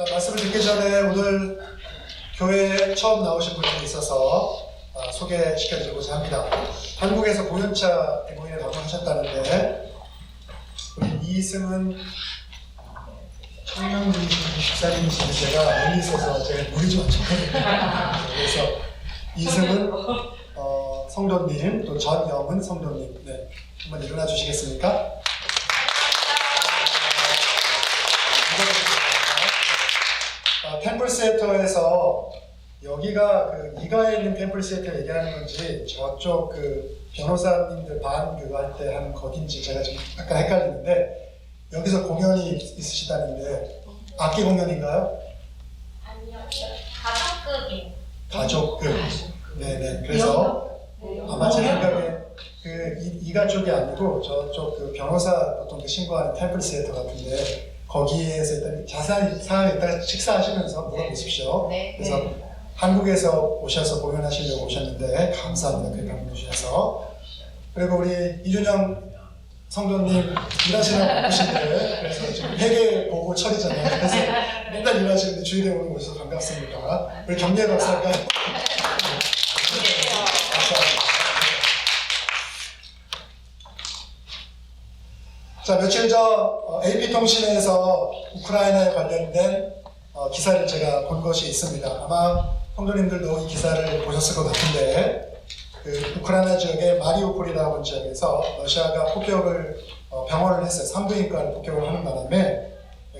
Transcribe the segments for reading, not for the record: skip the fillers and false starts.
자, 말씀을 듣기 전에 오늘 교회에 처음 나오신 분들이 있어서 소개시켜드리고자 합니다. 한국에서 보현차 대모임에 방문하셨다는데 우리 이승은 청년분이신 집사님이신데 제가 멀리 있어서 제가 물이 좀 쳤거든요. 그래서 이승은 성도님, 또 전영은 성도님, 네, 한번 일어나 주시겠습니까? 템플센터에서 여기가 그 이가에 있는 템플센터 얘기하는 건지 저쪽 그 변호사님들 반 그거 할 때 하는 거긴지 제가 좀 약간 헷갈리는데 여기서 공연이 있으시다는데 악기 공연인가요? 아니요, 가족극이에요. 가족극. 네네. 그래서 아마 제 생각에 그 이가 쪽이 아니고 저쪽 그 변호사 보통 그 신고하는 템플센터 같은데. 거기에서 일단 자세한 사항을 일단 식사하시면서 물어보십시오. 네. 그래서 네. 한국에서 오셔서 공연하시려고 오셨는데 감사합니다. 그렇게 방문해 주셔서. 그리고 우리 이준영 성도님 일하시는 분이신데 그래서 지금 회계 보고 철이잖아요. 그래서 맨날 일하시는데 주일에 오는 곳에서 반갑습니다. 우리 경례 박사가 자, 며칠 전 AP통신에서 우크라이나에 관련된 기사를 제가 본 것이 있습니다. 아마 성도님들도 이 기사를 보셨을 것 같은데 그 우크라이나 지역의 마리우폴이라고 하는 지역에서 러시아가 폭격을 병원을 했어요. 산부인과를 폭격을 하는 바람에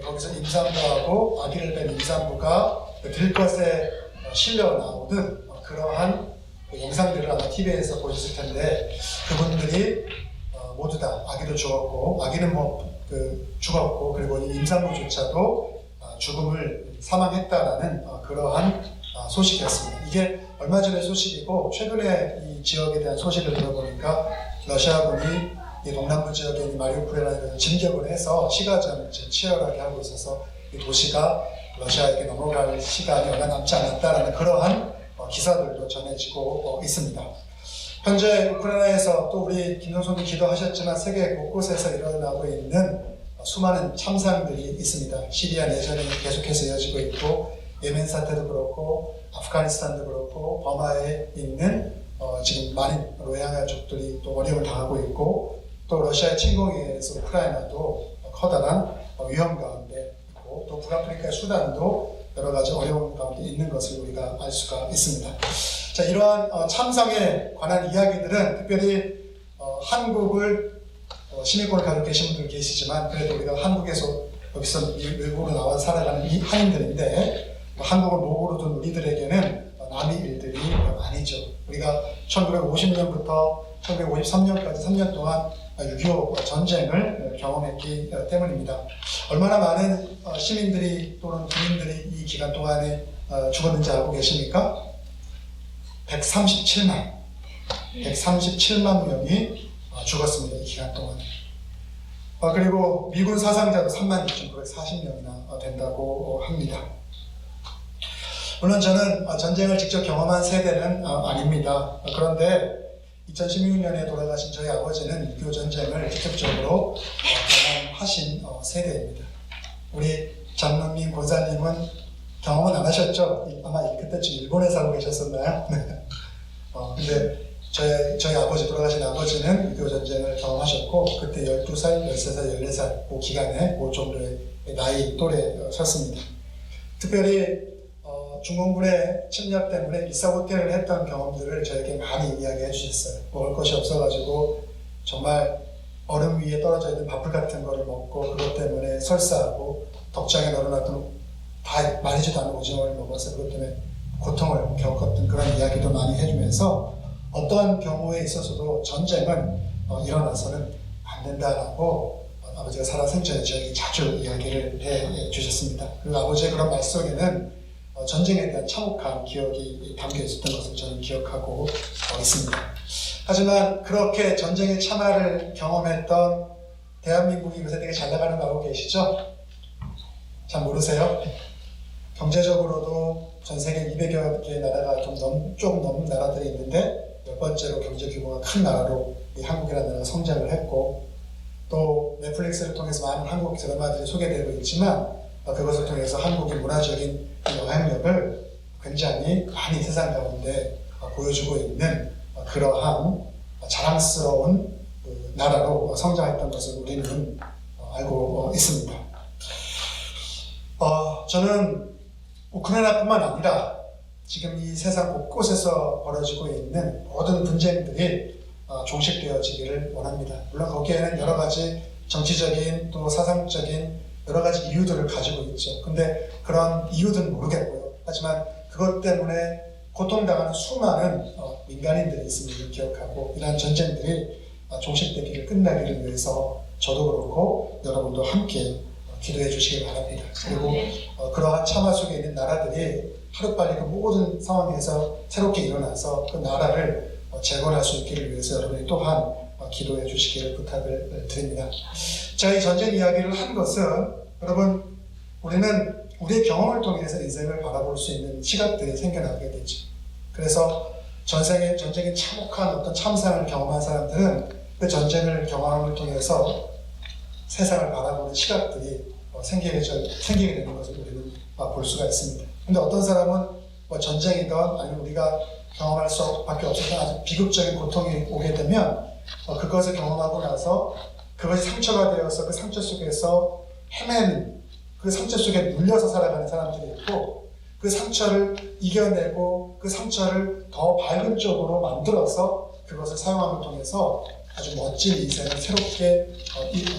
거기서 임산부하고 아기를 뺀 임산부가 들것에 실려 나오는 그러한 영상들을 아마 TV에서 보셨을 텐데 그분들이 모두 다 아기도 죽었고 아기는 죽었고 그리고 이 임산부조차도 죽음을 사망했다라는 그러한 소식이었습니다. 이게 얼마 전의 소식이고 최근에 이 지역에 대한 소식을 들어보니까 러시아군이 이 동남부 지역에 있는 마리우폴이라는 진격을 해서 시가전을 치열하게 하고 있어서 이 도시가 러시아에게 넘어갈 시간이 얼마 남지 않았다라는 그러한 기사들도 전해지고 있습니다. 현재 우크라이나에서 또 우리 김동선님 기도하셨지만 세계 곳곳에서 일어나고 있는 수많은 참상들이 있습니다. 시리아 내전이 계속해서 이어지고 있고 예멘 사태도 그렇고 아프가니스탄도 그렇고 버마에 있는 지금 많은 로힝야족들이 또 어려움을 당하고 있고 또 러시아의 침공에 의해서 우크라이나도 커다란 위험 가운데 있고 또 북아프리카의 수단도 여러 가지 어려움 가운데 있는 것을 우리가 알 수가 있습니다. 자, 이러한 참상에 관한 이야기들은 특별히 한국을 시민권을 가지고 계신 분들 계시지만 그래도 우리가 한국에서 여기서 외국으로 나와 살아가는 이 한인들인데 한국을 모국으로 둔 우리들에게는 남의 일들이 아니죠. 우리가 1950년부터 1953년까지 3년 동안 6.25 전쟁을 경험했기 때문입니다. 얼마나 많은 시민들이 또는 국민들이 이 기간 동안에 죽었는지 알고 계십니까? 137만 명이 죽었습니다. 이 기간 동안. 그리고 미군 사상자도 36,940명이나 된다고 합니다. 물론 저는 전쟁을 직접 경험한 세대는 아닙니다. 그런데 2016년에 돌아가신 저희 아버지는 6.25 전쟁을 직접적으로 경험하신 세대입니다. 우리 장로님, 권사님은 경험은 안 하셨죠? 아마 그때쯤 일본에 살고 계셨었나요? 근데 저희 아버지, 돌아가신 아버지는 6.25 전쟁을 경험하셨고 그때 12살, 13살, 14살 그 기간에 그 정도의 나이 또래셨습니다. 특별히 중공군의 침략 때문에 일사후퇴를 했던 경험들을 저에게 많이 이야기해 주셨어요. 먹을 것이 없어가지고 정말 얼음 위에 떨어져 있는 밥풀 같은 거를 먹고 그것 때문에 설사하고 덕장에 널어놨던 다 말리지도 않은 오징어를 먹어서 그것 때문에 고통을 겪었던 그런 이야기도 많이 해주면서 어떠한 경우에 있어서도 전쟁은 일어나서는 안 된다라고 아버지가 살아 생전에 저에게 자주 이야기를 해 주셨습니다. 그리고 아버지의 그런 말 속에는 전쟁에 대한 참혹한 기억이 담겨 있었던 것을 저는 기억하고 있습니다. 하지만 그렇게 전쟁의 참화를 경험했던 대한민국이 요새 되게 잘 나가는 거 알고 계시죠? 잘 모르세요? 경제적으로도 전 세계 200여 개의 나라가 조금 넘는 나라들이 있는데 몇 번째로 경제 규모가 큰 나라로 이 한국이라는 나라가 성장을 했고 또 넷플릭스를 통해서 많은 한국 드라마들이 소개되고 있지만 그것을 통해서 한국의 문화적인 영향력을 굉장히 많이 세상 가운데 보여주고 있는 그러한 자랑스러운 나라로 성장했던 것을 우리는 알고 있습니다. 저는 우크라이나뿐만 아니라 지금 이 세상 곳곳에서 벌어지고 있는 모든 분쟁들이 종식되어지기를 원합니다. 물론 거기에는 여러 가지 정치적인 또 사상적인 여러 가지 이유들을 가지고 있죠. 근데 그런 이유들은 모르겠고요. 하지만 그것 때문에 고통당하는 수많은 민간인들이 있음을 기억하고 이러한 전쟁들이 종식되기를 끝나기를 위해서 저도 그렇고 여러분도 함께 기도해 주시기 바랍니다. 그리고 그러한 참화 속에 있는 나라들이 하루빨리 그 모든 상황에서 새롭게 일어나서 그 나라를 재건할 수 있기를 위해서 여러분이 또한 기도해 주시기를 부탁을 드립니다. 제가 이 전쟁 이야기를 한 것은 여러분 우리는 우리의 경험을 통해서 인생을 바라볼 수 있는 시각들이 생겨나게 되죠. 그래서 전쟁의 참혹한 어떤 참상을 경험한 사람들은 그 전쟁을 경험을 통해서 세상을 바라보는 시각들이 생기게 되는 것을 우리는 볼 수가 있습니다. 근데 어떤 사람은 전쟁이든 아니면 우리가 경험할 수밖에 없었던 아주 비극적인 고통이 오게 되면 그것을 경험하고 나서 그것이 상처가 되어서 그 상처 속에서 헤매는 그 상처 속에 눌려서 살아가는 사람들이 있고 그 상처를 이겨내고 그 상처를 더 밝은 쪽으로 만들어서 그것을 사용함을 통해서 아주 멋진 인생을 새롭게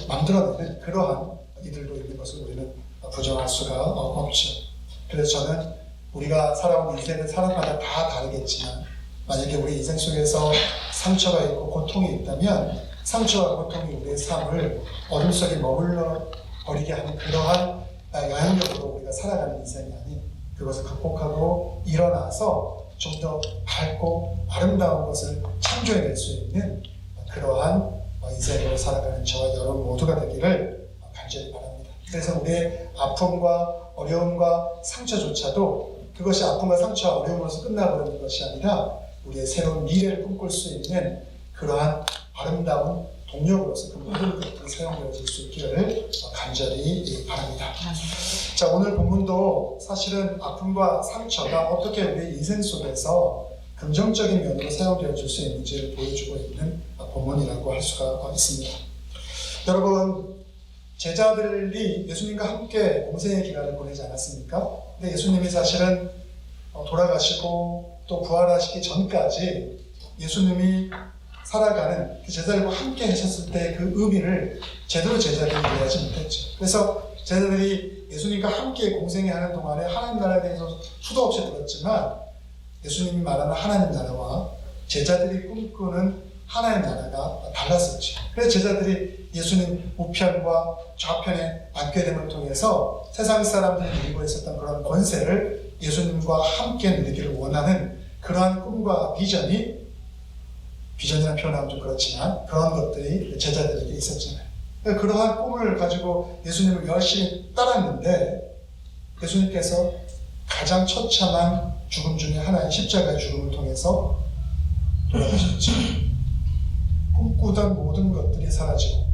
만들어내는 그러한 이들도 있는 것을 우리는 부정할 수가 없죠. 그래서 저는 우리가 살아온 인생은 사람마다 다 다르겠지만 만약에 우리 인생 속에서 상처가 있고 고통이 있다면 상처와 고통이 우리의 삶을 어둠 속에 머물러 버리게 하는 그러한 영향력으로 우리가 살아가는 인생이 아닌 그것을 극복하고 일어나서 좀 더 밝고 아름다운 것을 창조해낼 수 있는 그러한 인생으로 살아가는 저와 여러분 모두가 되기를 간절히 바랍니다. 그래서 우리의 아픔과 어려움과 상처조차도 그것이 아픔과 상처와 어려움으로서 끝나버리는 것이 아니라 우리의 새로운 미래를 꿈꿀 수 있는 그러한 아름다운 동력으로서 그 모든 것들이 사용되어질 수 있기를 간절히 바랍니다. 자, 오늘 본문도 사실은 아픔과 상처가 어떻게 우리 인생 속에서 긍정적인 면으로 사용되어질 수 있는지를 보여주고 있는 본문이라고 할 수가 있습니다. 여러분, 제자들이 예수님과 함께 공생의 기간을 보내지 않았습니까? 근데 예수님이 사실은 돌아가시고 또 부활하시기 전까지 예수님이 살아가는 그 제자들과 함께 하셨을 때 그 의미를 제대로 제자들이 이해하지 못했죠. 그래서 제자들이 예수님과 함께 공생하는 동안에 하나님 나라에 대해서 수도 없이 들었지만 예수님이 말하는 하나님 나라와 제자들이 꿈꾸는 하나님 나라가 달랐었죠. 그래서 제자들이 예수님 우편과 좌편에 앉게 됨을 통해서 세상 사람들이 누리고 있었던 그런 권세를 예수님과 함께 누리기를 원하는 그러한 꿈과 비전이라는 표현하면 좀 그렇지만 그런 것들이 제자들에게 있었잖아요. 그러한 꿈을 가지고 예수님을 열심히 따랐는데 예수님께서 가장 처참한 죽음 중에 하나인 십자가의 죽음을 통해서 돌아가셨죠. 꿈꾸던 모든 것들이 사라지고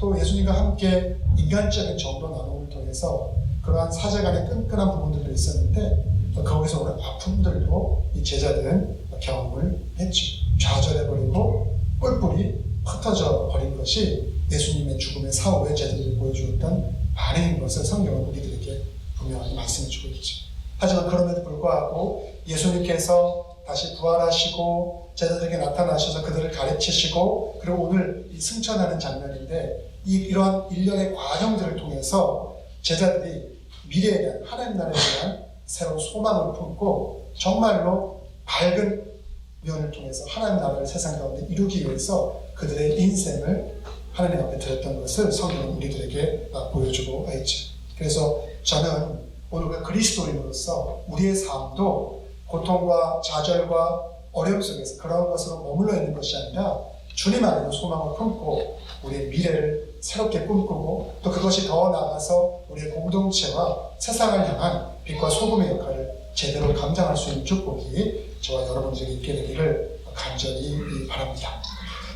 또 예수님과 함께 인간적인 정도 나눔을 통해서 그러한 사제간의 끈끈한 부분들도 있었는데 거기서 오는 아픔들도 이 제자들은 경험을 했죠. 좌절해버리고 뿔뿔이 흩어져 버린 것이 예수님의 죽음의 사후에 제자들이 보여주었던 반응인 것을 성경은 우리들에게 분명하게 말씀해주고 있죠. 하지만 그럼에도 불구하고 예수님께서 다시 부활하시고 제자들에게 나타나셔서 그들을 가르치시고 그리고 오늘 이 승천하는 장면인데 이러한 일련의 과정들을 통해서 제자들이 미래에 대한 하나님 나라에 대한 새로운 소망을 품고 정말로 밝은 면을 통해서 하나님 나라를 세상 가운데 이루기 위해서 그들의 인생을 하나님 앞에 드렸던 것을 성경은 우리들에게 보여주고 있죠. 그래서 저는 오늘 그리스도인으로서 우리의 삶도 고통과 좌절과 어려움 속에서 그런 것으로 머물러 있는 것이 아니라 주님 안에는 소망을 품고 우리의 미래를 새롭게 꿈꾸고 또 그것이 더 나아가서 우리의 공동체와 세상을 향한 빛과 소금의 역할을 제대로 감당할 수 있는 축복이 저와 여러분들에게 있게 되기를 간절히 바랍니다.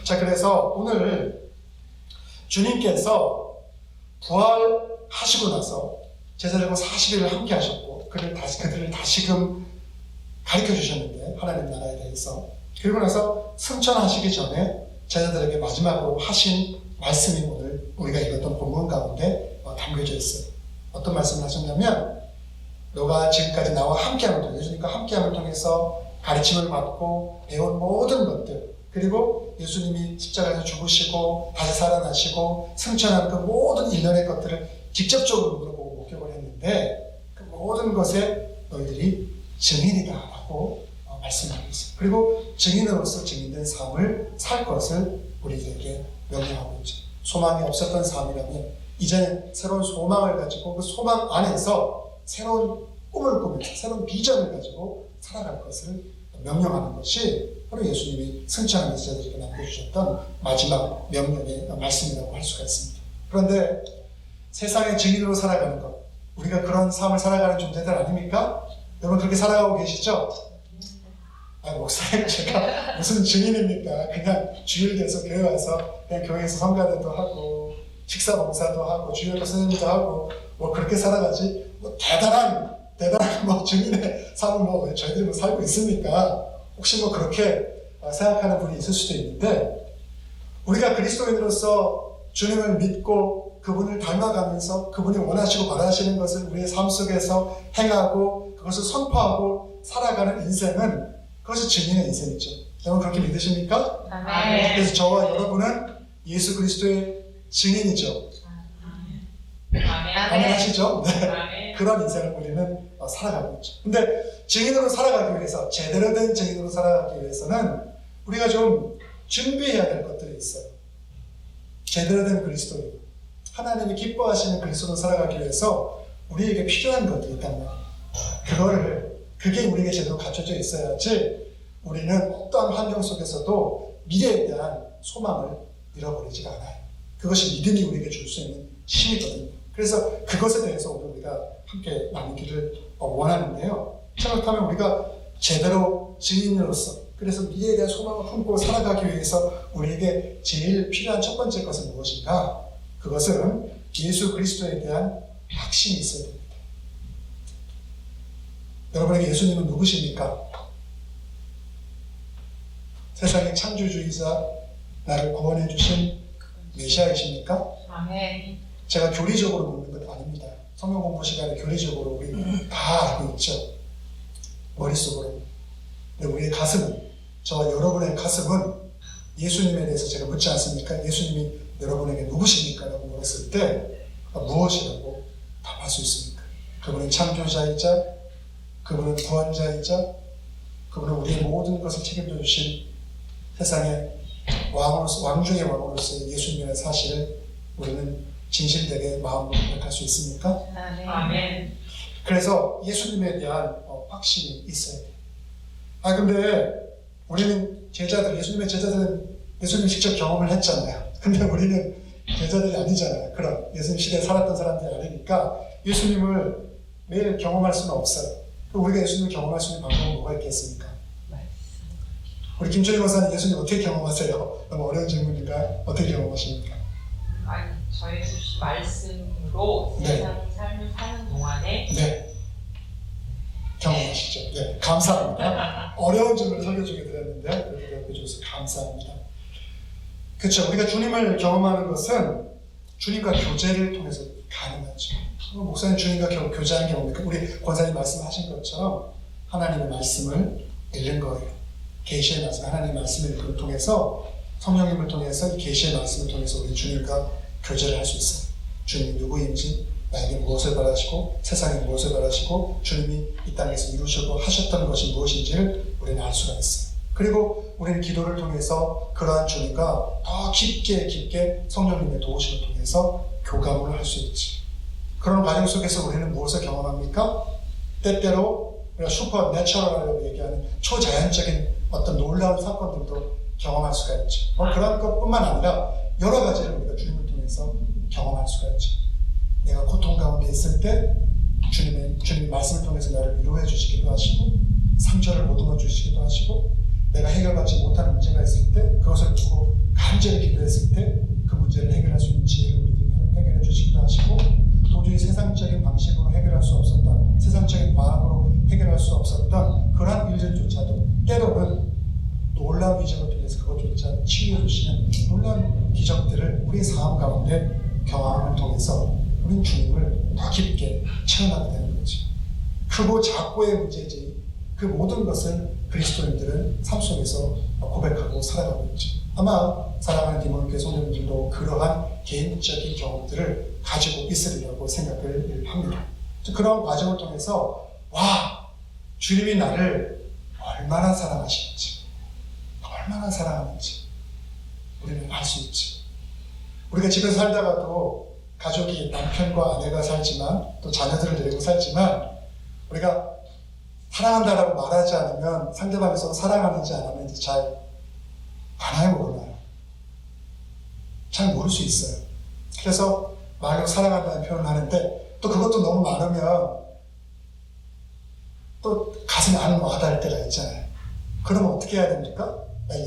자, 그래서 오늘 주님께서 부활하시고 나서 제자들과 40일을 함께 하셨고 그들을 다시금 가르쳐 주셨는데 하나님 나라에 대해서. 그리고 나서 승천하시기 전에 제자들에게 마지막으로 하신 말씀이 오늘 우리가 읽었던 본문 가운데 담겨져 있어요. 어떤 말씀을 하셨냐면 너가 지금까지 나와 함께함을 통해 예수님과 함께함을 통해서 가르침을 받고 배운 모든 것들, 그리고 예수님이 십자가에서 죽으시고 다시 살아나시고 승천하는 그 모든 일련의 것들을 직접적으로 물어보고 목격을 했는데 그 모든 것에 너희들이 증인이다 라고 말씀하고 있어요. 그리고 증인으로서 증인된 삶을 살 것을 우리들에게 명령하고 있죠. 소망이 없었던 삶이라면 이제는 새로운 소망을 가지고 그 소망 안에서 새로운 꿈을 꾸면서 새로운 비전을 가지고 살아갈 것을 명령하는 것이 바로 예수님이 승천하는 제자들에게 남겨주셨던 마지막 명령의 말씀이라고 할 수가 있습니다. 그런데 세상의 증인으로 살아가는 것, 우리가 그런 삶을 살아가는 존재들 아닙니까? 여러분 그렇게 살아가고 계시죠? 목사님 제가 무슨 증인입니까? 그냥 주일 돼서 교회 와서 그냥 교회에서 성가대도 하고 식사 봉사도 하고 주일교 선생님도 하고 뭐 그렇게 살아가지 뭐 대단한 뭐 증인의 삶을 뭐 저희들이 뭐 살고 있습니까? 혹시 뭐 그렇게 생각하는 분이 있을 수도 있는데 우리가 그리스도인으로서 주님을 믿고 그분을 닮아가면서 그분이 원하시고 바라시는 것을 우리의 삶 속에서 행하고 그것을 선포하고 살아가는 인생은 그것이 증인의 인생이죠. 여러분 그렇게 믿으십니까? 아멘. 그래서 저와 여러분은 예수 그리스도의 증인이죠. 아멘 하시죠? 네. 그런 인생을 우리는 살아가고 있죠. 근데 증인으로 살아가기 위해서, 제대로 된 증인으로 살아가기 위해서는 우리가 좀 준비해야 될 것들이 있어요. 제대로 된 그리스도인, 하나님이 기뻐하시는 그리스도로 살아가기 위해서 우리에게 필요한 것들이 있단 말이에요. 그게 우리에게 제대로 갖춰져 있어야지 우리는 어떠한 환경 속에서도 미래에 대한 소망을 잃어버리지가 않아요. 그것이 믿음이 우리에게 줄 수 있는 힘이거든요. 그래서 그것에 대해서 오늘 우리가 함께 나누기를 원하는데요. 그렇다면 우리가 제대로 증인으로서, 그래서 미래에 대한 소망을 품고 살아가기 위해서 우리에게 제일 필요한 첫 번째 것은 무엇인가? 그것은 예수 그리스도에 대한 확신이 있어야 됩니다. 여러분에게 예수님은 누구십니까? 세상의 창조주이자 나를 구원해 주신 메시아이십니까? 아멘. 제가 교리적으로 묻는 것 아닙니다. 성경 공부 시간에 교리적으로 우리 다 알고 있죠. 머릿속으로. 근데 우리의 가슴은, 저와 여러분의 가슴은 예수님에 대해서 제가 묻지 않습니까? 예수님이 여러분에게 누구십니까? 라고 물었을 때 무엇이라고 답할 수 있습니까? 그분은 창조자이자 그분은 구원자이자 그분은 우리의 모든 것을 책임져 주신 세상의 왕 중의 왕으로서의 예수님이라는 사실을 우리는 진실되게 마음으로 고백할 수 있습니까? 아멘. 그래서 예수님에 대한 확신이 있어야 돼요. 근데 우리는 예수님의 제자들은 예수님 직접 경험을 했잖아요. 근데 우리는 제자들이 아니잖아요. 그럼 예수님 시대에 살았던 사람들이 아니니까 예수님을 매일 경험할 수는 없어요. 우리가 예수님을 경험할 수 있는 방법은 뭐가 있겠습니까? 우리 김철희 목사님 예수님 어떻게 경험하세요? 너무 어려운 질문인가요? 어떻게 경험하십니까? 저희 주신 말씀으로 세상 삶을 사는 동안에 경험하시죠. 네, 감사합니다. 어려운 질문을 설교 중에 드렸는데 그렇게 대답해 주셔서 감사합니다. 그렇죠. 우리가 주님을 경험하는 것은 주님과 교제를 통해서 가능하죠. 목사님 주님과 교제하는 게 뭡니까? 우리 권사님 말씀하신 것처럼 하나님의 말씀을 읽는 거예요. 계시의 말씀, 하나님의 말씀을 통해서 성령님을 통해서 이 계시의 말씀을 통해서 우리 주님과 교제를 할 수 있어요. 주님이 누구인지, 나에게 무엇을 바라시고 세상에 무엇을 바라시고 주님이 이 땅에서 이루시고 하셨던 것이 무엇인지를 우리는 알 수가 있어요. 그리고 우리는 기도를 통해서 그러한 주님과 더 깊게 성령님의 도우심을 통해서 교감을 할 수 있지. 그런 과정 속에서 우리는 무엇을 경험합니까? 때때로 우리가 슈퍼 내처럴이라고 얘기하는 초자연적인 어떤 놀라운 사건들도 경험할 수가 있죠. 그런 것뿐만 아니라 여러 가지를 우리가 주님을 통해서 경험할 수가 있죠. 내가 고통 가운데 있을 때 주님의 말씀을 통해서 나를 위로해 주시기도 하시고 상처를 보듬어 주시기도 하시고 내가 해결받지 못하는 문제가 있을 때 그것을 두고 간절히 기도했을 때 그 문제를 해결할 수 있는 지혜를 우리에게 해결해 주시기도 하시고 또 도저히 세상적인 방식으로 해결할 수 없었던, 세상적인 과학으로 해결할 수 없었던 그러한 일들조차도 때로는 놀라운 기적을 통해서 그것조차 치유해 주시는 놀라운 기적들을 우리의 삶 가운데 경험을 통해서 우리는 주님을 더 깊게 체험하게 되는 거죠. 크고 작고의 문제지 그 모든 것을 그리스도인들은 삶 속에서 고백하고 살아가고 있죠. 아마 사랑하는 디모니케 성도님들도 그러한 개인적인 경험들을 가지고 있으리라고 생각을 합니다. 그런 과정을 통해서 와, 주님이 나를 얼마나 사랑하시는지, 얼마나 사랑하는지 우리는 알 수 있지. 우리가 집에서 살다가도 가족이 남편과 아내가 살지만 또 자녀들을 데리고 살지만 우리가 사랑한다라고 말하지 않으면 상대방이 서로 사랑하는지 안 하는지 잘 알아요, 모르나요? 잘 모를 수 있어요. 그래서 말로 사랑한다는 표현을 하는데 또 그것도 너무 많으면 또 가슴이 안 와닿을 때가 있잖아요. 그러면 어떻게 해야 됩니까?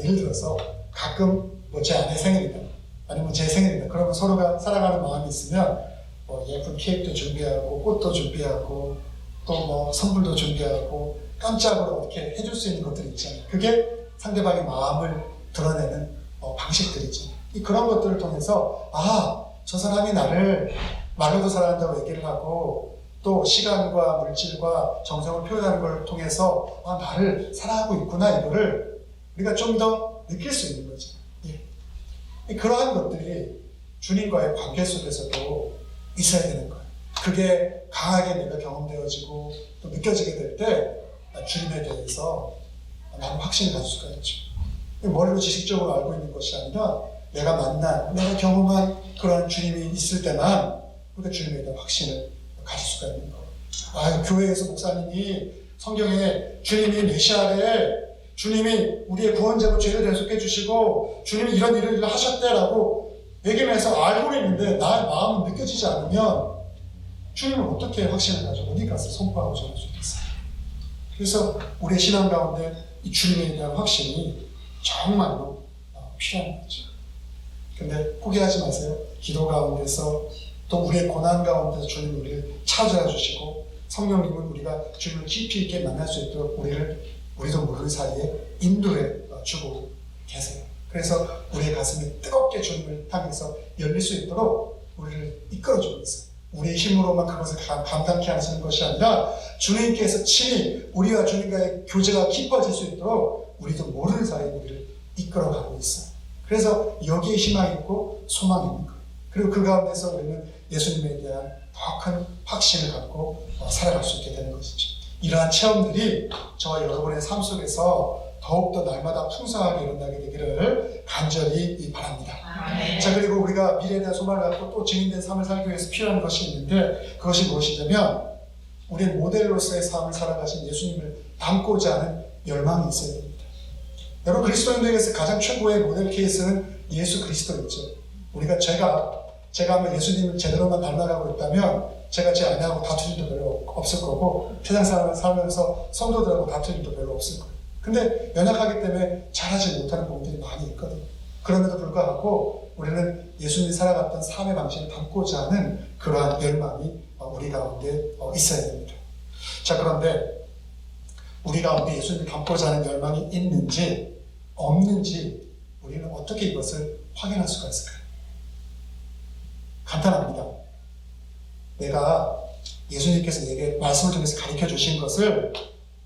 예를 들어서 가끔 제 아내 생일이다 아니면 제 생일이다 그러면 서로가 사랑하는 마음이 있으면 예쁜 케이크도 준비하고 꽃도 준비하고 또 선물도 준비하고 깜짝으로 어떻게 해줄 수 있는 것들이 있잖아요. 그게 상대방의 마음을 드러내는 방식들이죠. 그런 것들을 통해서 저 사람이 나를 말로도 사랑한다고 얘기를 하고 또 시간과 물질과 정성을 표현하는 걸 통해서 나를 사랑하고 있구나, 이거를 우리가 좀 더 느낄 수 있는 거죠. 그러한 것들이 주님과의 관계 속에서도 있어야 되는 거예요. 그게 강하게 내가 경험되어지고 또 느껴지게 될 때 주님에 대해서 나는 확신을 가질 수가 있죠. 머리로 지식적으로 알고 있는 것이 아니라 내가 만난, 내가 경험한 그런 주님이 있을 때만 우리가 주님에 대한 확신을 가질 수가 있는 거예요. 교회에서 목사님이 성경에 주님이 메시아래, 주님이 우리의 구원자로 죄를 대속해 주시고 주님이 이런 일을 하셨대라고 얘기를 해서 알고 있는데 나의 마음은 느껴지지 않으면 주님을 어떻게 확신을 가지고 어디 가서 선포하고 전할 수 있겠어요? 그래서 우리의 신앙 가운데 이 주님에 대한 확신이 정말로 필요한 거죠. 근데 포기하지 마세요. 기도 가운데서 또 우리의 고난 가운데서 주님 우리를 찾아와 주시고 성령님은 우리가 주님을 깊이 있게 만날 수 있도록 우리도 모르는 사이에 인도해 주고 계세요. 그래서 우리의 가슴이 뜨겁게 주님을 향해서 열릴 수 있도록 우리를 이끌어주고 있어요. 우리의 힘으로만 그것을 감당케 하시는 것이 아니라 주님께서 친히 우리와 주님과의 교제가 깊어질 수 있도록 우리도 모르는 사이에 우리를 이끌어가고 있어요. 그래서 여기에 희망이 있고 소망이 있는 거예요. 그리고 그 가운데서 우리는 예수님에 대한 더 큰 확신을 갖고 살아갈 수 있게 되는 것이죠. 이러한 체험들이 저와 여러분의 삶 속에서 더욱더 날마다 풍성하게 일어나게 되기를 간절히 바랍니다. 아멘. 자, 그리고 우리가 미래에 대한 소망을 갖고 또 증인된 삶을 살기 위해서 필요한 것이 있는데 그것이 무엇이냐면 우리의 모델로서의 삶을 살아가신 예수님을 닮고자 하는 열망이 있어야 됩니다. 여러분, 그리스도인들에게서 가장 최고의 모델 케이스는 예수 그리스도였죠. 제가 아마 예수님을 제대로만 닮아가고 있다면 제가 제 아내하고 다툴 일도 별로 없을 거고 세상 사람을 살면서 성도들하고 다툴 일도 별로 없을 거예요. 근데 연약하기 때문에 잘하지 못하는 부분들이 많이 있거든요. 그럼에도 불구하고 우리는 예수님이 살아갔던 삶의 방식을 담고자 하는 그러한 열망이 우리 가운데 있어야 됩니다. 자, 그런데 우리 가운데 예수님을 담고자 하는 열망이 있는지 없는지 우리는 어떻게 이것을 확인할 수가 있을까요? 간단합니다. 내가 예수님께서 내게 말씀을 통해서 가르쳐 주신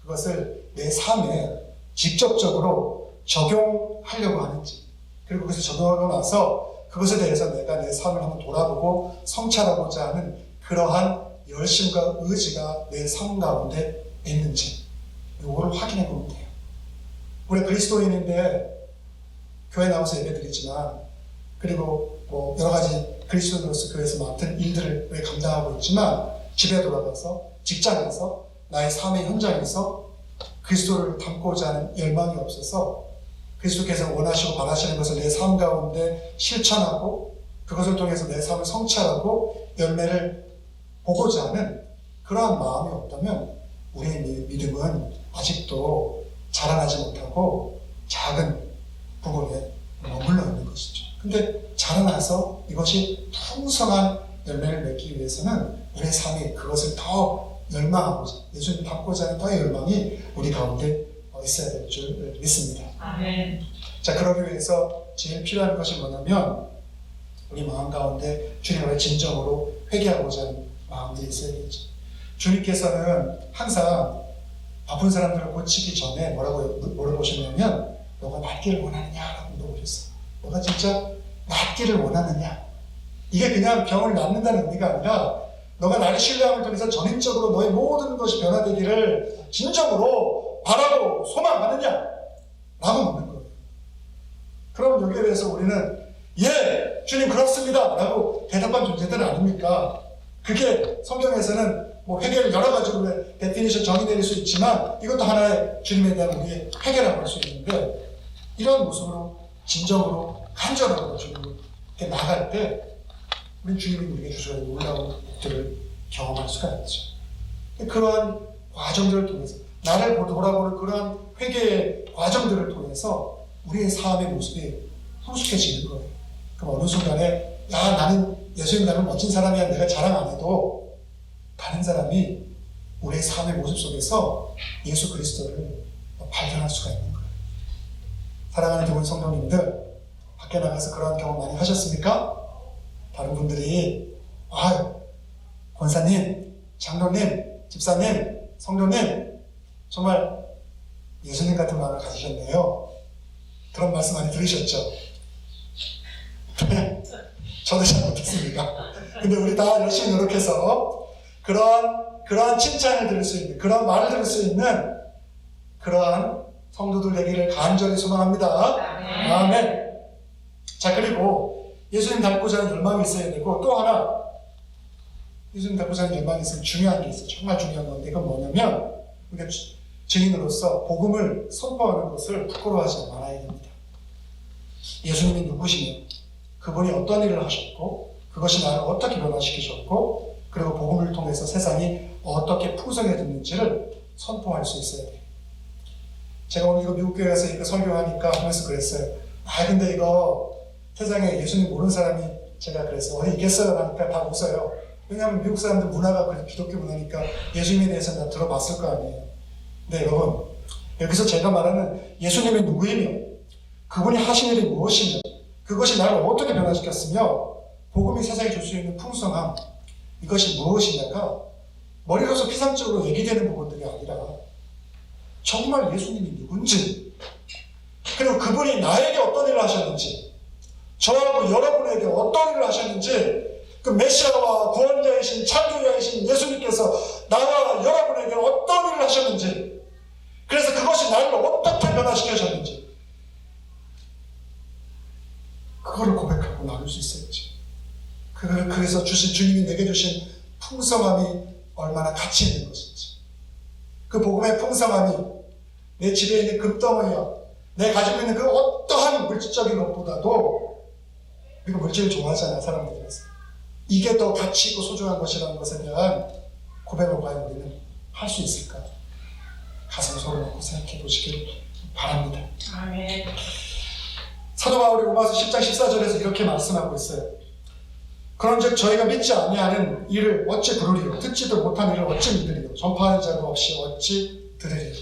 그것을 내 삶에 직접적으로 적용하려고 하는지, 그리고 그것을 적용하고 나서 그것에 대해서 내가 내 삶을 한번 돌아보고 성찰하고자 하는 그러한 열심과 의지가 내 삶 가운데 있는지 이거를 확인해 보면 돼요. 우리 그리스도인인데 교회 나와서 예배 드리지만 그리고 여러 가지 그리스도인으로서 교회에서 맡은 일들을 감당하고 있지만 집에 돌아가서 직장에서 나의 삶의 현장에서 그리스도를 닮고자 하는 열망이 없어서 그리스도께서 원하시고 바라시는 것을 내 삶 가운데 실천하고 그것을 통해서 내 삶을 성찰하고 열매를 보고자 하는 그러한 마음이 없다면 우리의 믿음은 아직도 자라나지 못하고 작은 부분에 머물러 있는 것이죠. 근데 자라나서 이것이 풍성한 열매를 맺기 위해서는 우리의 삶이 그것을 더 열망하고자, 예수님 닮고자 하는 더의 열망이 우리 가운데 있어야 될 줄 믿습니다. 아멘. 자, 그러기 위해서 제일 필요한 것이 뭐냐면 우리 마음 가운데 주님을 진정으로 회개하고자 하는 마음이 있어야겠죠. 주님께서는 항상 아픈 사람들을 고치기 전에 뭐라고 물어보셨냐면 너가 낫기를 원하느냐라고 물어보셨어요. 너가 진짜 낫기를 원하느냐? 이게 그냥 병을 낫는다는 의미가 아니라 너가 나를 신뢰함을 통해서 전인적으로 너의 모든 것이 변화되기를 진정으로 바라고 소망하느냐? 라고 묻는 거예요. 그럼 여기에 대해서 우리는 예, 주님 그렇습니다 라고 대답한 존재들 아닙니까? 그게 성경에서는 뭐 회개를 여러 가지로 데피니션 정의 내릴 수 있지만 이것도 하나의 주님에 대한 우리의 회개라고 할 수 있는데 이런 모습으로 진정으로 간절하고 주님을 이렇게 나갈 때 우리 주님이 우리에게 주셔야 놀라운 것들을 경험할 수가 있죠. 그러한 과정들을 통해서 나를 돌아보는 그러한 회개의 과정들을 통해서 우리의 삶의 모습이 성숙해지는 거예요. 그럼 어느 순간에 야 나는 예수님 닮은 멋진 사람이야 내가 자랑 안 해도 다른 사람이 우리의 삶의 모습 속에서 예수 그리스도를 발견할 수가 있는 거예요. 사랑하는 교회 성도님들 밖에 나가서 그런 경험 많이 하셨습니까? 다른 분들이 권사님, 장로님, 집사님, 성도님 정말 예수님 같은 마음을 가지셨네요. 그런 말씀 많이 들으셨죠? 저도 잘 못했습니다. 근데 우리 다 열심히 노력해서 그러한 칭찬을 들을 수 있는, 그러한 말을 들을 수 있는 그러한 성도들 되기를 간절히 소망합니다. 아멘. 자, 그리고 예수님 닮고자 하는 열망이 있어야 되고 또 하나 예수님 닮고자 하는 열망이 있으면 중요한 게 있어요. 정말 중요한 건데 이건 뭐냐면 우리가 증인으로서 복음을 선포하는 것을 부끄러워하지 말아야 됩니다. 예수님이 누구시며 그분이 어떤 일을 하셨고 그것이 나를 어떻게 변화시키셨고 그리고 복음을 통해서 세상이 어떻게 풍성해졌는지를 선포할 수 있어야 돼요. 제가 오늘 이거 미국 교회 가서 이거 설교하니까 하면서 그랬어요. 근데 이거 세상에 예수님 모르는 사람이 제가 그랬어요. 어디 있겠어요? 하니까 다 웃어요. 왜냐하면 미국 사람들 문화가 그래도 기독교 문화니까 예수님에 대해서 다 들어봤을 거 아니에요. 근데 여러분 여기서 제가 말하는 예수님이 누구이며 그분이 하신 일이 무엇이며 그것이 나를 어떻게 변화시켰으며 복음이 세상에 줄 수 있는 풍성함 이것이 무엇이냐가 머리로서 피상적으로 얘기되는 부분들이 아니라 정말 예수님이 누군지 그리고 그분이 나에게 어떤 일을 하셨는지 저하고 여러분에게 어떤 일을 하셨는지 그 메시아와 구원자이신 창조자이신 예수님께서 나와 여러분에게 어떤 일을 하셨는지 그래서 그것이 나를 어떻게 변화시켜셨는지 그거를 고백하고 나눌 수 있어야지. 그래서 주님이 내게 주신 풍성함이 얼마나 가치 있는 것인지 그 복음의 풍성함이 내 집에 있는 금덩어리야 내가 가지고 있는 그 어떠한 물질적인 것보다도 우리가 물질을 좋아하잖아요. 사람들이라서 이게 더 가치 있고 소중한 것이라는 것에 대한 고백을 과연 우리는 할 수 있을까? 가슴 손을 놓고 생각해 보시길 바랍니다. 아멘. 사도 바울이 로마서 10장 14절에서 이렇게 말씀하고 있어요. 그런즉 저희가 믿지 아니하는 일을 어찌 부르리요 듣지도 못한 일을 어찌 믿으리요 전파하는 자가 없이 어찌 들으리요.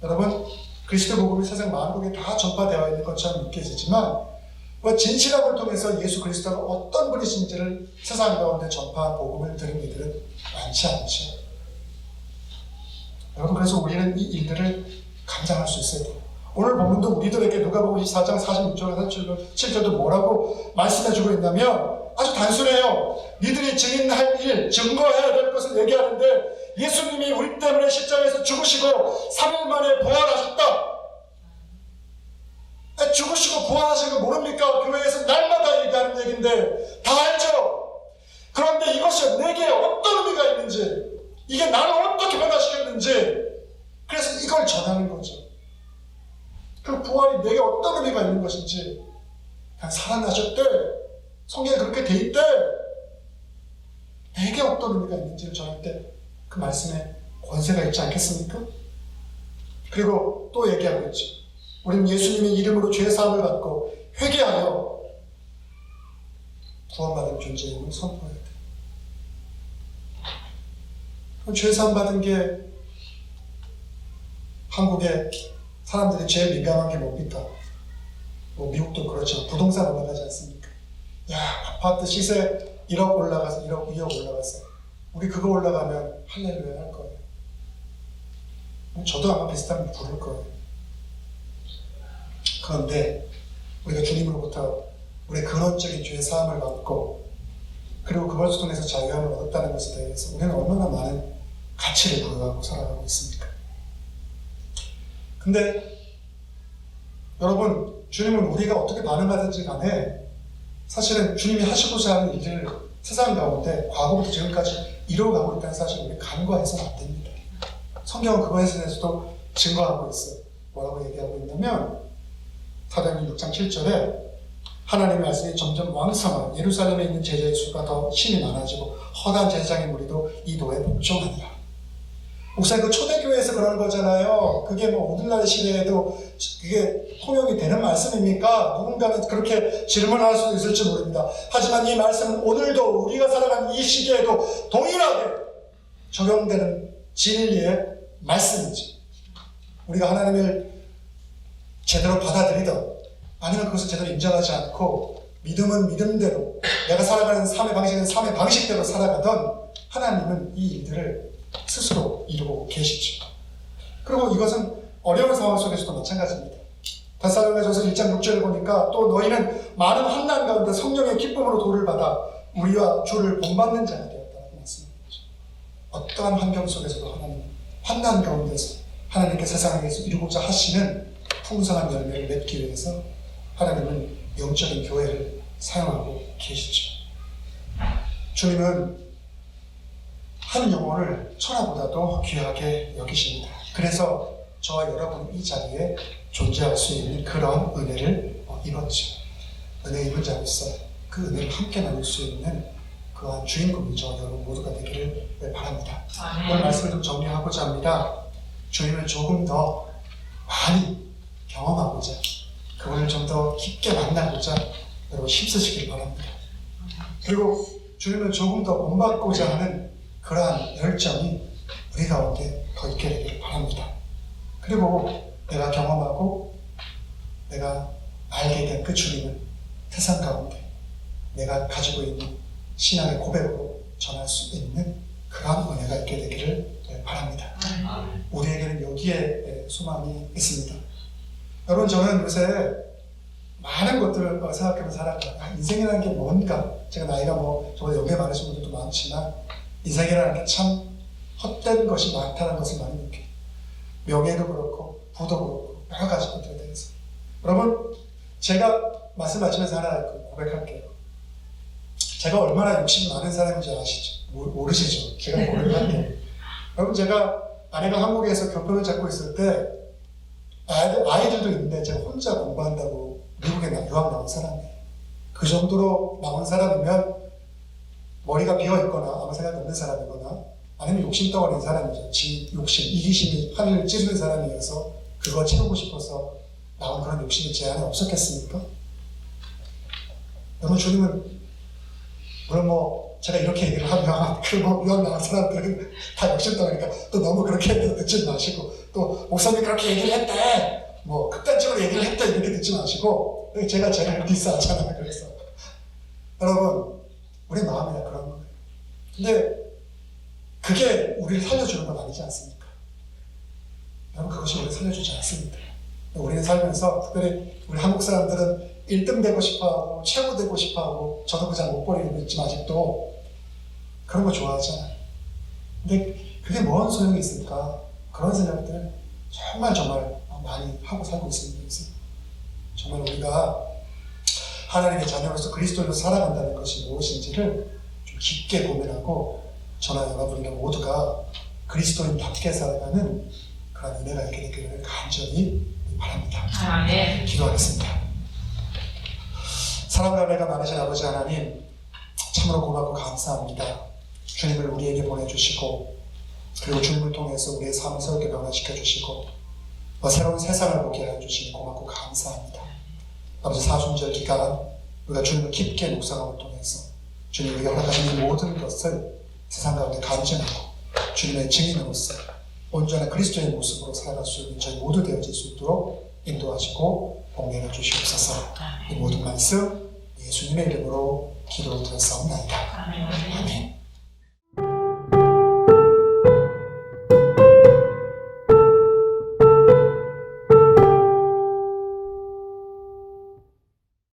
여러분 그리스도 복음이 세상 만국에 다 전파되어 있는 것처럼 느껴지지만 진실함을 통해서 예수 그리스도가 어떤 분이신지를 세상 가운데 전파한 복음을 들은 이들은 많지 않죠. 여러분 그래서 우리는 이 일들을 감당할 수 있어야 돼요. 오늘 본문도 우리들에게 누가복음 24장 46절에서 7절도 뭐라고 말씀해주고 있냐면 아주 단순해요. 니들이 증인할 일, 증거해야 될 것을 얘기하는데 예수님이 우리 때문에 십자가에서 죽으시고 3일 만에 부활하셨다. 죽으시고 부활하신 거 모릅니까? 교회에서 날마다 얘기하는 얘기인데 다 알죠? 그런데 이것이 내게 어떤 의미가 있는지 이게 나를 어떻게 변화시켰는지 그래서 이걸 전하는 거죠. 그 부활이 내게 어떤 의미가 있는 것인지 그냥 살아나셨대 성경에 그렇게 돼 있대 내게 어떤 의미가 있는지를 전할 때 그 말씀에 권세가 있지 않겠습니까? 그리고 또 얘기하고 있죠. 우리는 예수님의 이름으로 죄사함을 받고 회개하여 구원받은 존재임을 선포해야 돼. 죄사함 받은 게 한국의 사람들이 제일 민감한 게 뭡니까? 뭐 미국도 그렇죠. 부동산 올라가지 않습니까? 야, 아파트 시세 1억 올라가서 1억, 2억 올라갔어. 우리 그거 올라가면 할렐루야 할 거예요. 저도 아마 비슷하면 부를 거예요. 그런데 우리가 주님으로부터 우리의 근원적인 죄의 사함을 받고 그리고 그것을 통해서 자유함을 얻었다는 것에 대해서 우리는 얼마나 많은 가치를 부여하고 살아가고 있습니까? 근데 여러분, 주님은 우리가 어떻게 반응하든지 간에 사실은 주님이 하시고자 하는 일을 세상 가운데 과거부터 지금까지 이루어가고 있다는 사실을 우리 간과해서는 안 됩니다. 성경은 그거에 대해서도 증거하고 있어요. 뭐라고 얘기하고 있냐면 사도행전 6장 7절에 하나님의 말씀이 점점 왕성한 예루살렘에 있는 제자의 수가 더 힘이 많아지고 허다한 제사장의 무리도 이 도에 복종하니라. 목사님, 그 초대교회에서 그러는 거잖아요. 그게 뭐 오늘날 시대에도 그게 통용이 되는 말씀입니까? 누군가는 그렇게 질문할 수도 있을지 모릅니다. 하지만 이 말씀은 오늘도 우리가 살아가는 이 시기에도 동일하게 적용되는 진리의 말씀이지. 우리가 하나님을 제대로 받아들이든 아니면 그것을 제대로 인정하지 않고 믿음은 믿음대로 내가 살아가는 삶의 방식은 삶의 방식대로 살아가던 하나님은 이 일들을 스스로 이루고 계시죠. 그리고 이것은 어려운 상황 속에서도 마찬가지입니다. 데살로니가전서 1장 6절을 보니까 또 너희는 많은 환난 가운데 성령의 기쁨으로 도를 받아 우리와 주를 본받는 자가 되었다고 말씀합니다. 어떠한 환경 속에서도 하나님 환난 가운데서 하나님께 세상에서 이루고자 하시는 풍성한 열매를 맺기 위해서 하나님은 영적인 교회를 사용하고 계시죠. 주님은 한 영혼을 천하보다도 귀하게 여기십니다. 그래서 저와 여러분 이 자리에 존재할 수 있는 그런 은혜를 입었죠. 은혜 입은 자로서 그 은혜를 함께 나눌 수 있는 그러한 주인공이 저와 여러분 모두가 되기를 바랍니다. 오늘 말씀을 좀 정리하고자 합니다. 주님을 조금 더 많이 경험하고자, 그분을 좀 더 깊게 만나고자 여러분 힘쓰시길 바랍니다. 그리고 주님을 조금 더 본받고자 하는 그러한 열정이 우리 가운데 더 있게 되기를 바랍니다. 그리고 내가 경험하고 내가 알게 된 그 주님을 세상 가운데 내가 가지고 있는 신앙의 고백으로 전할 수 있는 그러한 은혜가 있게 되기를 바랍니다. 우리에게는 여기에 소망이 있습니다. 여러분, 저는 요새 많은 것들을 생각하면서 살아갑니다. 인생이라는 게 뭔가, 제가 나이가 저보다 연배 많으신 분들도 많지만 인생이라는 게 참 헛된 것이 많다는 것을 많이 느껴요. 명예도 그렇고 부도 그렇고 여러 가지 것들에 대해서. 여러분, 제가 말씀하시면서 하나 고백할게요. 제가 얼마나 욕심이 많은 사람인지 아시죠? 모르시죠? 제가 고백할게요. 여러분, 제가 아내가 한국에서 교편을 잡고 있을 때 아이들도 있는데 제가 혼자 공부한다고 미국에 유학 나온 사람이에요. 그 정도로 나온 사람이면 머리가 비어있거나 아무 생각이 없는 사람이거나 아니면 욕심덩어리인 사람이죠. 지 욕심, 이기심이 하늘을 찌르는 사람이어서 그거 채우고 싶어서 나온 그런 욕심이 제 안에 없었겠습니까? 여러분, 주님은 물론 제가 이렇게 얘기를 하면 유학 나온 사람들은 다 욕심덩어리니까 또 너무 그렇게 듣지 마시고, 또 목사님이 그렇게 얘기를 했대, 극단적으로 얘기를 했대 이렇게 듣지 마시고, 제가 제일 디스하잖아요. 그래서 여러분, 우리 마음이 그런 거예요. 근데 그게 우리를 살려주는 건 아니지 않습니까? 여러분, 그것이 우리를 살려주지 않습니다. 우리는 살면서 특별히 우리 한국 사람들은 1등 되고 싶어하고 최고 되고 싶어하고, 저도 그 잘 못 버리고 있지만 아직도 그런 거 좋아하잖아요. 근데 그게 뭔 소용이 있을까? 그런 생각들 정말 많이 하고 살고 있습니다. 그래서 정말 우리가 하나님의 자녀로서 그리스도로 살아간다는 것이 무엇인지를 좀 깊게 고민하고 저나 여러분과 모두가 그리스도인답게 살아가는 그런 은혜가 있게 되기를 간절히 바랍니다. 아멘. 기도하겠습니다. 사랑과 은혜가 많으신 아버지 하나님, 참으로 고맙고 감사합니다. 주님을 우리에게 보내주시고, 그리고 주님을 통해서 우리의 삶을 새롭게 변화시켜 주시고 새로운 세상을 보게 해주시니 고맙고 감사합니다. 아버지, 사순절 기간 우리가 주님을 깊게 묵상함을 통해서 주님 우리가 허락하신 이 모든 것을 세상 가운데 간증하고 주님의 증인으로서 온전한 그리스도의 모습으로 살아갈 수 있는 저희 모두 되어질 수 있도록 인도하시고 공개해 주시옵소서. 이 모든 말씀 예수님의 이름으로 기도를 드렸사옵나이다. 아멘.